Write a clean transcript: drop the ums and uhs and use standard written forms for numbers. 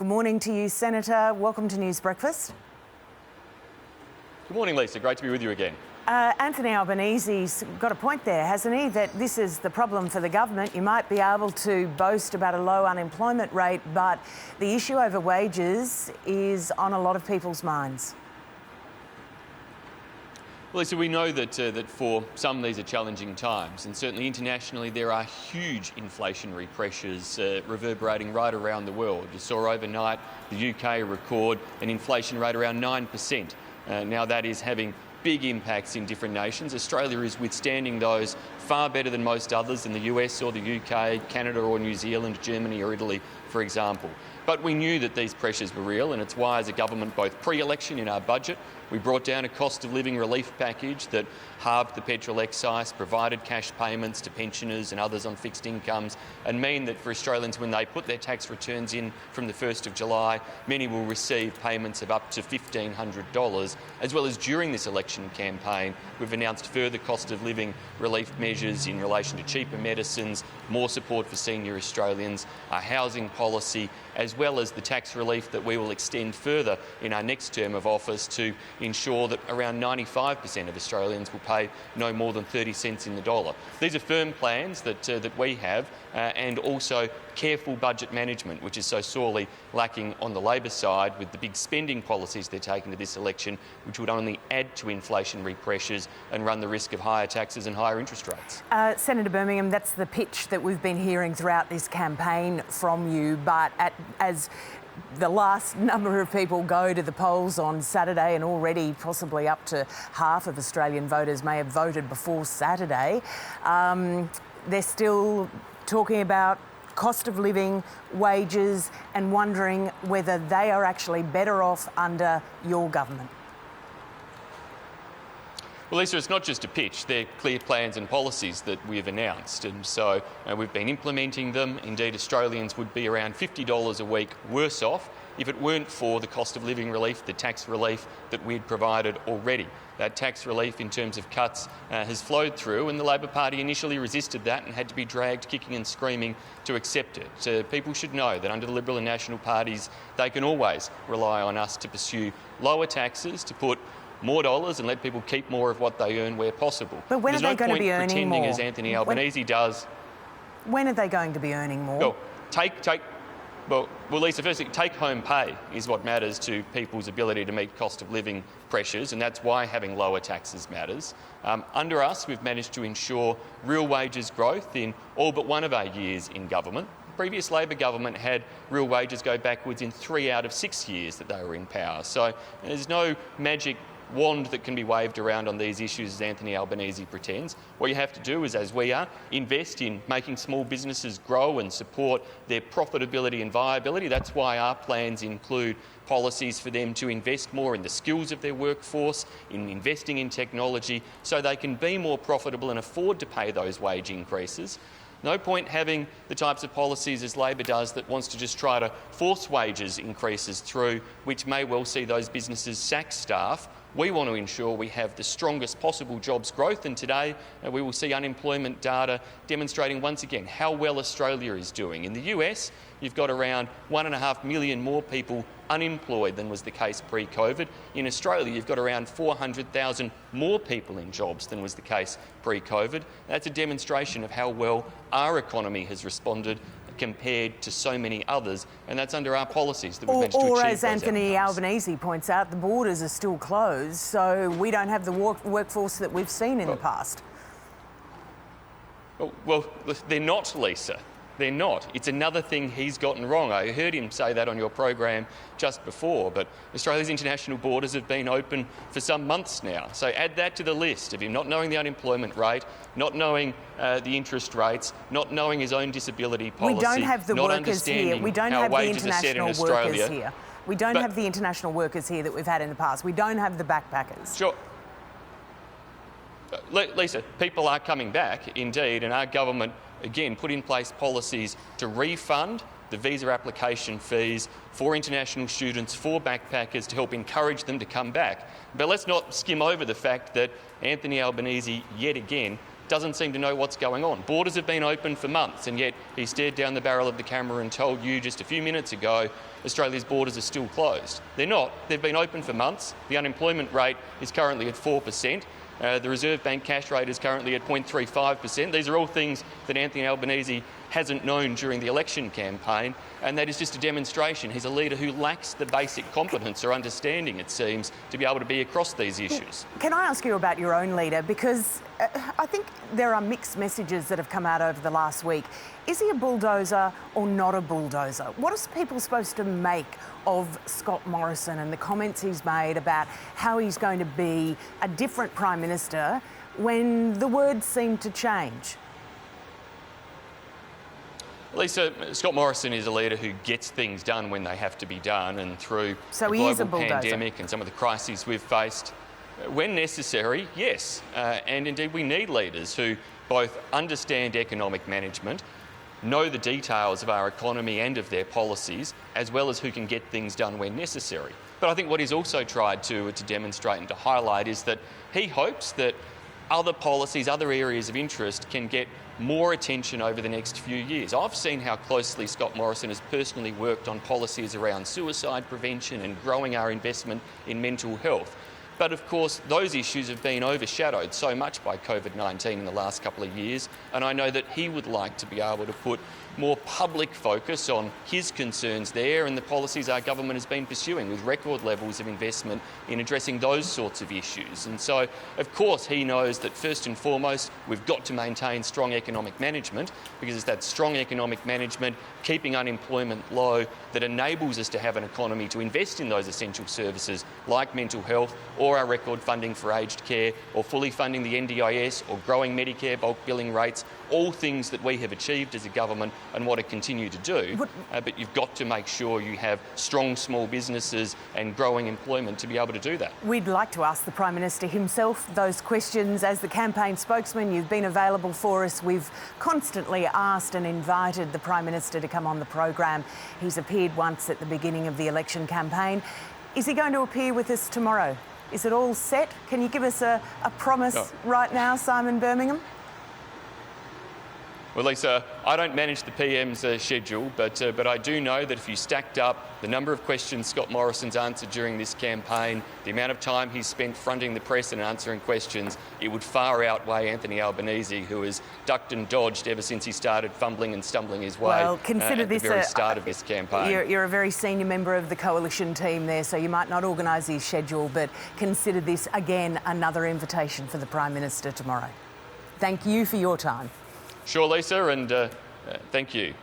Good morning to you, Senator. Welcome to News Breakfast. Good morning, Lisa. Great to be with you again. Anthony Albanese's got a point there, hasn't he? That this is the problem for the government. You might be able to boast about a low unemployment rate, but the issue over wages is on a lot of people's minds. Well, Lisa, we know that for some these are challenging times, and certainly internationally there are huge inflationary pressures reverberating right around the world. You saw overnight the UK record an inflation rate around 9%. Now that is having big impacts in different nations. Australia is withstanding those far better than most others in the US or the UK, Canada or New Zealand, Germany or Italy, for example. But we knew that these pressures were real, and it's why as a government, both pre-election in our budget, we brought down a cost of living relief package that halved the petrol excise, provided cash payments to pensioners and others on fixed incomes, and mean that for Australians, when they put their tax returns in from the 1st of July, many will receive payments of up to $1,500, as well as during this election campaign, we've announced further cost of living relief measures in relation to cheaper medicines, more support for senior Australians, our housing policy, as well as the tax relief that we will extend further in our next term of office to ensure that around 95% of Australians will pay no more than 30 cents in the dollar. These are firm plans that we have, and also careful budget management, which is so sorely lacking on the Labor side with the big spending policies they're taking to this election, which would only add to inflationary pressures and run the risk of higher taxes and higher interest rates. Senator Birmingham, that's the pitch that we've been hearing throughout this campaign from you, but as the last number of people go to the polls on Saturday, and already possibly up to half of Australian voters may have voted before Saturday, they're still talking about cost of living, wages, and wondering whether they are actually better off under your government. Well, Lisa, it's not just a pitch. They're clear plans and policies that we've announced, and so we've been implementing them. Indeed, Australians would be around $50 a week worse off if it weren't for the cost of living relief, the tax relief that we'd provided already. That tax relief in terms of cuts has flowed through, and the Labor Party initially resisted that and had to be dragged kicking and screaming to accept it. So people should know that under the Liberal and National parties, they can always rely on us to pursue lower taxes, to put more dollars and let people keep more of what they earn where possible. But when are they going to be earning pretending, more? As Anthony Albanese does. When are they going to be earning more? Well, Lisa, firstly, take-home pay is what matters to people's ability to meet cost of living pressures, and that's why having lower taxes matters. Under us, we've managed to ensure real wages growth in all but one of our years in government. The previous Labor government had real wages go backwards in 3 out of 6 years that they were in power. So there's no magic wand that can be waved around on these issues as Anthony Albanese pretends. What you have to do is, as we are, invest in making small businesses grow and support their profitability and viability. That's why our plans include policies for them to invest more in the skills of their workforce, in investing in technology, so they can be more profitable and afford to pay those wage increases. No point having the types of policies as Labor does that wants to just try to force wages increases through, which may well see those businesses sack staff. We want to ensure we have the strongest possible jobs growth, and today we will see unemployment data demonstrating once again how well Australia is doing. In the US, you've got around 1.5 million more people unemployed than was the case pre-COVID. In Australia, you've got around 400,000 more people in jobs than was the case pre-COVID. That's a demonstration of how well our economy has responded compared to so many others, and that's under our policies that we've managed to achieve Or those as Anthony outcomes. Albanese points out, the borders are still closed, so we don't have the workforce that we've seen in the past. Well, they're not, Lisa. They're not. It's another thing he's gotten wrong. I heard him say that on your program just before, but Australia's international borders have been open for some months now. So add that to the list of him not knowing the unemployment rate, not knowing the interest rates, not knowing his own disability policy. We don't have the not workers here. We don't have the international workers here. We don't have the international workers here that we've had in the past. We don't have the backpackers. Sure. Lisa, people are coming back, indeed, and our government, again, put in place policies to refund the visa application fees for international students, for backpackers, to help encourage them to come back. But let's not skim over the fact that Anthony Albanese, yet again, doesn't seem to know what's going on. Borders have been open for months, and yet he stared down the barrel of the camera and told you just a few minutes ago Australia's borders are still closed. They're not. They've been open for months. The unemployment rate is currently at 4%. The Reserve Bank cash rate is currently at 0.35%. These are all things that Anthony Albanese hasn't known during the election campaign, and that is just a demonstration. He's a leader who lacks the basic competence or understanding, it seems, to be able to be across these issues. Can I ask you about your own leader? Because I think there are mixed messages that have come out over the last week. Is he a bulldozer or not a bulldozer? What are people supposed to make of Scott Morrison and the comments he's made about how he's going to be a different Prime Minister when the words seem to change? Lisa, Scott Morrison is a leader who gets things done when they have to be done, and through the global pandemic and some of the crises we've faced, when necessary, yes. And indeed, we need leaders who both understand economic management, know the details of our economy and of their policies, as well as who can get things done when necessary. But I think what he's also tried to demonstrate and to highlight is that he hopes that other policies, other areas of interest can get more attention over the next few years. I've seen how closely Scott Morrison has personally worked on policies around suicide prevention and growing our investment in mental health. But of course, those issues have been overshadowed so much by COVID-19 in the last couple of years, and I know that he would like to be able to put more public focus on his concerns there and the policies our government has been pursuing, with record levels of investment in addressing those sorts of issues. And so, of course, he knows that first and foremost, we've got to maintain strong economic management, because it's that strong economic management, keeping unemployment low, that enables us to have an economy to invest in those essential services like mental health, or our record funding for aged care, or fully funding the NDIS, or growing Medicare bulk billing rates, all things that we have achieved as a government and want to continue to do. But you've got to make sure you have strong small businesses and growing employment to be able to do that. We'd like to ask the Prime Minister himself those questions. As the campaign spokesman, you've been available for us. We've constantly asked and invited the Prime Minister to come on the program. He's appeared once at the beginning of the election campaign. Is he going to appear with us tomorrow? Is it all set? Can you give us a promise right now, Simon Birmingham? Well, Lisa, I don't manage the PM's schedule, but I do know that if you stacked up the number of questions Scott Morrison's answered during this campaign, the amount of time he's spent fronting the press and answering questions, it would far outweigh Anthony Albanese, who has ducked and dodged ever since he started fumbling and stumbling his way at the very start of this campaign. You're a very senior member of the coalition team there, so you might not organise his schedule, but consider this, again, another invitation for the Prime Minister tomorrow. Thank you for your time. Sure, Lisa, and thank you.